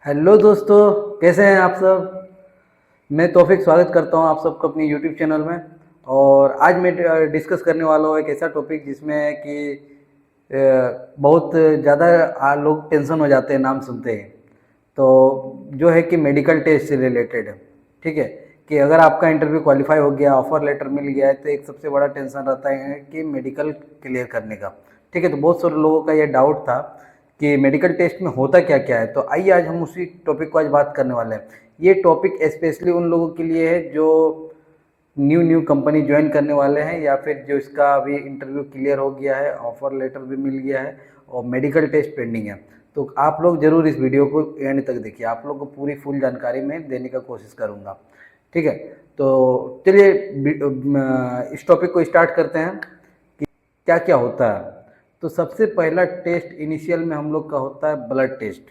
Hello दोस्तों, कैसे हैं आप सब। मैं तौफीक स्वागत करता हूं आप सबको अपनी यूट्यूब चैनल में। और आज मैं डिस्कस करने वाला हूं एक ऐसा टॉपिक जिसमें कि बहुत ज़्यादा लोग टेंशन हो जाते हैं नाम सुनते ही। तो जो है कि मेडिकल टेस्ट से रिलेटेड है। ठीक है कि अगर आपका इंटरव्यू क्वालिफाई हो गया, ऑफर लेटर मिल गया है, तो एक सबसे बड़ा टेंशन रहता है कि मेडिकल क्लियर करने का। ठीक है, तो बहुत सारे लोगों का ये डाउट था कि मेडिकल टेस्ट में होता क्या क्या है। तो आइए आज हम उसी टॉपिक को आज बात करने वाले हैं। ये टॉपिक स्पेशली उन लोगों के लिए है जो न्यू न्यू कंपनी ज्वाइन करने वाले हैं, या फिर जो इसका अभी इंटरव्यू क्लियर हो गया है, ऑफर लेटर भी मिल गया है और मेडिकल टेस्ट पेंडिंग है। तो आप लोग जरूर इस वीडियो को एंड तक देखिए, आप लोग को पूरी फुल जानकारी मैं देने का कोशिश करूँगा। ठीक है, तो चलिए इस टॉपिक को स्टार्ट करते हैं कि क्या क्या होता है। तो सबसे पहला टेस्ट इनिशियल में हम लोग का होता है ब्लड टेस्ट।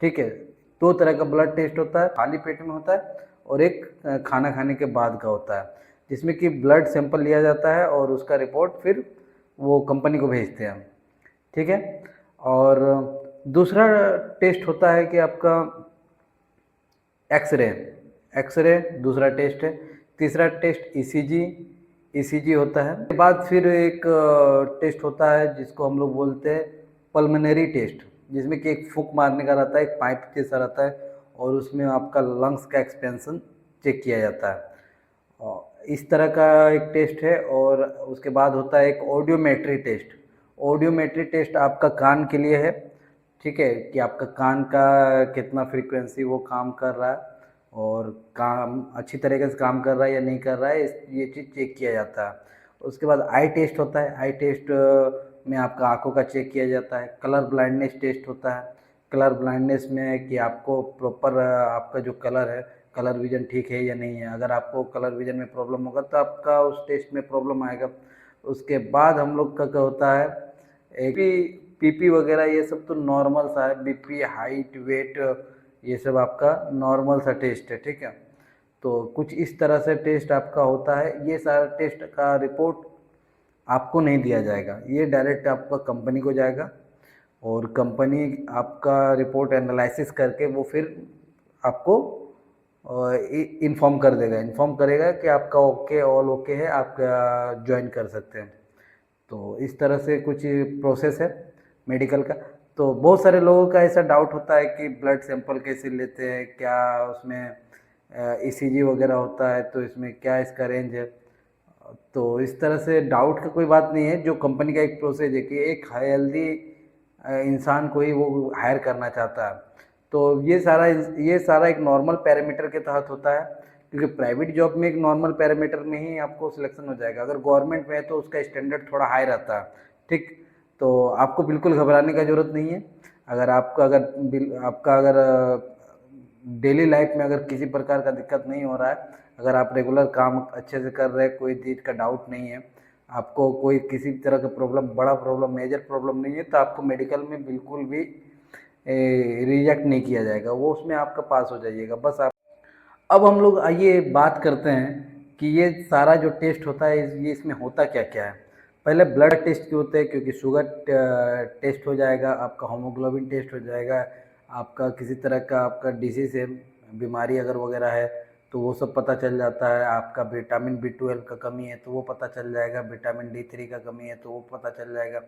ठीक है, दो तरह का ब्लड टेस्ट होता है, खाली पेट में होता है और एक खाना खाने के बाद का होता है, जिसमें कि ब्लड सैंपल लिया जाता है और उसका रिपोर्ट फिर वो कंपनी को भेजते हैं। ठीक है, और दूसरा टेस्ट होता है कि आपका एक्सरे। एक्सरे दूसरा टेस्ट है। तीसरा टेस्ट ईसीजी। ईसीजी होता है। उसके बाद फिर एक टेस्ट होता है जिसको हम लोग बोलते हैं पल्मोनरी टेस्ट, जिसमें कि एक फूंक मारने का रहता है, एक पाइप जैसा रहता है और उसमें आपका लंग्स का एक्सपेंशन चेक किया जाता है। और इस तरह का एक टेस्ट है। और उसके बाद होता है एक ऑडियोमेट्री टेस्ट। ऑडियोमेट्री टेस्ट आपका कान के लिए है। ठीक है, कि आपका कान का कितना फ्रीक्वेंसी वो काम कर रहा है और काम अच्छी तरीके से काम कर रहा है या नहीं कर रहा है, ये चीज़ चेक किया जाता है। उसके बाद आई टेस्ट होता है। आई टेस्ट में आपका आंखों का चेक किया जाता है। कलर ब्लाइंडनेस टेस्ट होता है। कलर ब्लाइंडनेस में कि आपको प्रॉपर आपका जो कलर है, कलर विजन ठीक है या नहीं है। अगर आपको कलर विजन में प्रॉब्लम होगा तो आपका उस टेस्ट में प्रॉब्लम आएगा। उसके बाद हम लोग का क्या होता है, एक पीपी वगैरह ये सब तो नॉर्मल सा है। बीपी, हाइट, वेट, ये सब आपका नॉर्मल सा टेस्ट है। ठीक है, तो कुछ इस तरह से टेस्ट आपका होता है। ये सारा टेस्ट का रिपोर्ट आपको नहीं दिया जाएगा, ये डायरेक्ट आपका कंपनी को जाएगा और कंपनी आपका रिपोर्ट एनालिसिस करके वो फिर आपको इन्फॉर्म कर देगा, इन्फॉर्म करेगा कि आपका ओके, ऑल ओके है, आप ज्वाइन कर सकते हैं। तो इस तरह से कुछ प्रोसेस है मेडिकल का। तो बहुत सारे लोगों का ऐसा डाउट होता है कि ब्लड सैंपल कैसे लेते हैं, क्या उसमें ईसीजी वगैरह होता है, तो इसमें क्या इसका रेंज है। तो इस तरह से डाउट का कोई बात नहीं है। जो कंपनी का एक प्रोसेस है कि एक हेल्दी इंसान को ही वो हायर करना चाहता है, तो ये सारा एक नॉर्मल पैरामीटर के तहत होता है। क्योंकि प्राइवेट जॉब में एक नॉर्मल पैरामीटर में ही आपको सिलेक्शन हो जाएगा। अगर गवर्नमेंट में है तो उसका स्टैंडर्ड थोड़ा हाई रहता है। ठीक, तो आपको बिल्कुल घबराने का ज़रूरत नहीं है। अगर आपका अगर डेली लाइफ में अगर किसी प्रकार का दिक्कत नहीं हो रहा है, अगर आप रेगुलर काम अच्छे से कर रहे हैं, कोई चीज़ का डाउट नहीं है, आपको कोई किसी तरह का प्रॉब्लम, बड़ा प्रॉब्लम, मेजर प्रॉब्लम नहीं है, तो आपको मेडिकल में बिल्कुल भी रिजेक्ट नहीं किया जाएगा, वो उसमें आपका पास हो जाइएगा बस आप। अब हम लोग आइए बात करते हैं कि ये सारा जो टेस्ट होता है ये इसमें होता क्या क्या है। पहले ब्लड टेस्ट क्यों होते हैं, क्योंकि शुगर टेस्ट हो जाएगा, आपका होमोग्लोबिन टेस्ट हो जाएगा, आपका किसी तरह का आपका डिसीज़ है, बीमारी अगर वगैरह है तो वो सब पता चल जाता है। आपका विटामिन B12 का कमी है तो वो पता चल जाएगा, विटामिन D3 का कमी है तो वो पता चल जाएगा,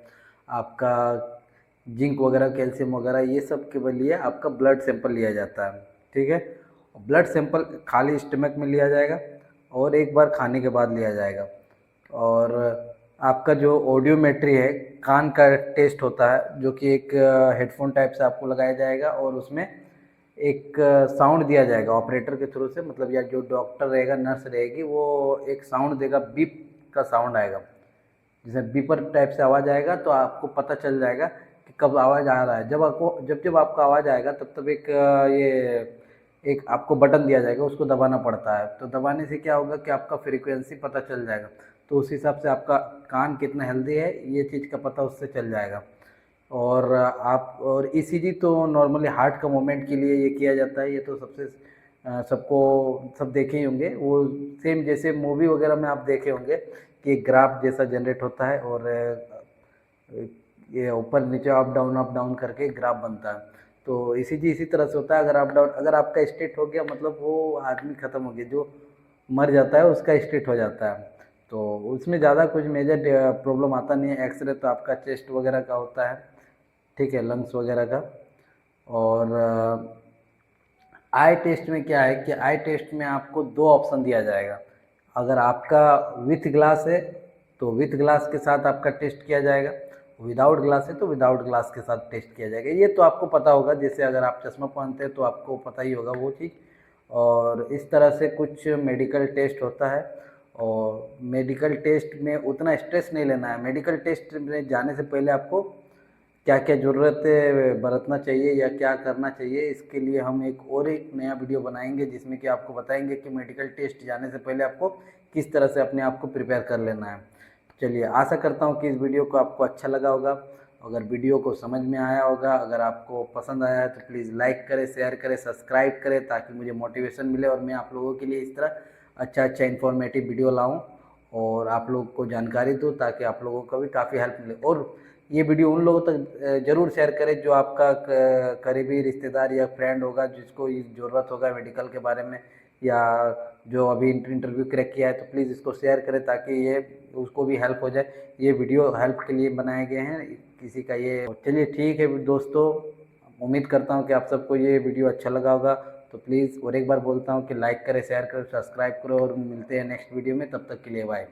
आपका जिंक वगैरह, कैल्शियम वगैरह, ये सब के लिए आपका ब्लड सैंपल लिया जाता है। ठीक है, ब्लड सैंपल खाली स्टमक में लिया जाएगा और एक बार खाने के बाद लिया जाएगा। और आपका जो ऑडियोमेट्री है, कान का टेस्ट होता है, जो कि एक हेडफोन टाइप से आपको लगाया जाएगा और उसमें एक साउंड दिया जाएगा ऑपरेटर के थ्रू से, मतलब या जो डॉक्टर रहेगा, नर्स रहेगी, वो एक साउंड देगा, बीप का साउंड आएगा, जैसे बीपर टाइप से आवाज़ आएगा, तो आपको पता चल जाएगा कि कब आवाज़ आ रहा है। जब जब आपका आवाज़ आएगा तब तब एक आपको बटन दिया जाएगा, उसको दबाना पड़ता है। तो दबाने से क्या होगा कि आपका फ्रीक्वेंसी पता चल जाएगा, तो उस हिसाब से आपका कान कितना हेल्दी है ये चीज़ का पता उससे चल जाएगा। और ईसीजी तो नॉर्मली हार्ट का मूवमेंट के लिए ये किया जाता है। ये तो सबको सब देखे ही होंगे, वो सेम जैसे मूवी वगैरह में आप देखे होंगे कि एक ग्राफ जैसा जनरेट होता है और ये ऊपर नीचे अप डाउन करके ग्राफ बनता है। तो ईसीजी इसी तरह से होता है, अगर आप डाउन, अगर आपका स्टेट हो गया मतलब वो आदमी ख़त्म हो गया, जो मर जाता है उसका स्टेट हो जाता है। तो उसमें ज़्यादा कुछ मेजर प्रॉब्लम आता नहीं है। एक्सरे तो आपका चेस्ट वगैरह का होता है, ठीक है, लंग्स वगैरह का। और आई टेस्ट में क्या है कि आई टेस्ट में आपको दो ऑप्शन दिया जाएगा। अगर आपका विथ ग्लास है तो विथ ग्लास के साथ आपका टेस्ट किया जाएगा, विदाउट ग्लास है तो विदाउट ग्लास के साथ टेस्ट किया जाएगा। ये तो आपको पता होगा, जैसे अगर आप चश्मा पहनते हैं तो आपको पता ही होगा वो चीज़। और इस तरह से कुछ मेडिकल टेस्ट होता है, और मेडिकल टेस्ट में उतना स्ट्रेस नहीं लेना है। मेडिकल टेस्ट में जाने से पहले आपको क्या क्या ज़रूरतें बरतना चाहिए या क्या करना चाहिए, इसके लिए हम एक नया वीडियो बनाएंगे, जिसमें कि आपको बताएंगे कि मेडिकल टेस्ट जाने से पहले आपको किस तरह से अपने आप को प्रिपेयर कर लेना है। चलिए, आशा करता हूँ कि इस वीडियो को आपको अच्छा लगा होगा। अगर वीडियो को समझ में आया होगा, अगर आपको पसंद आया है तो प्लीज़ लाइक करें, शेयर करें, सब्सक्राइब करें, ताकि मुझे मोटिवेशन मिले और मैं आप लोगों के लिए इस तरह अच्छा अच्छा इन्फॉर्मेटिव वीडियो लाऊं और आप लोगों को जानकारी दूं, ताकि आप लोगों को भी काफ़ी हेल्प मिले। और ये वीडियो उन लोगों तक ज़रूर शेयर करें जो आपका करीबी रिश्तेदार या फ्रेंड होगा, जिसको ये ज़रूरत होगा मेडिकल के बारे में, या जो अभी इंटरव्यू क्रैक किया है, तो प्लीज़ इसको शेयर करें ताकि ये उसको भी हेल्प हो जाए। ये वीडियो हेल्प के लिए बनाए गए हैं, किसी का ये। चलिए ठीक है दोस्तों, उम्मीद करता हूँ कि आप सबको ये वीडियो अच्छा लगा होगा। तो प्लीज़ और एक बार बोलता हूँ कि लाइक करें, शेयर करें, सब्सक्राइब करो, और मिलते हैं नेक्स्ट वीडियो में। तब तक के लिए बाय।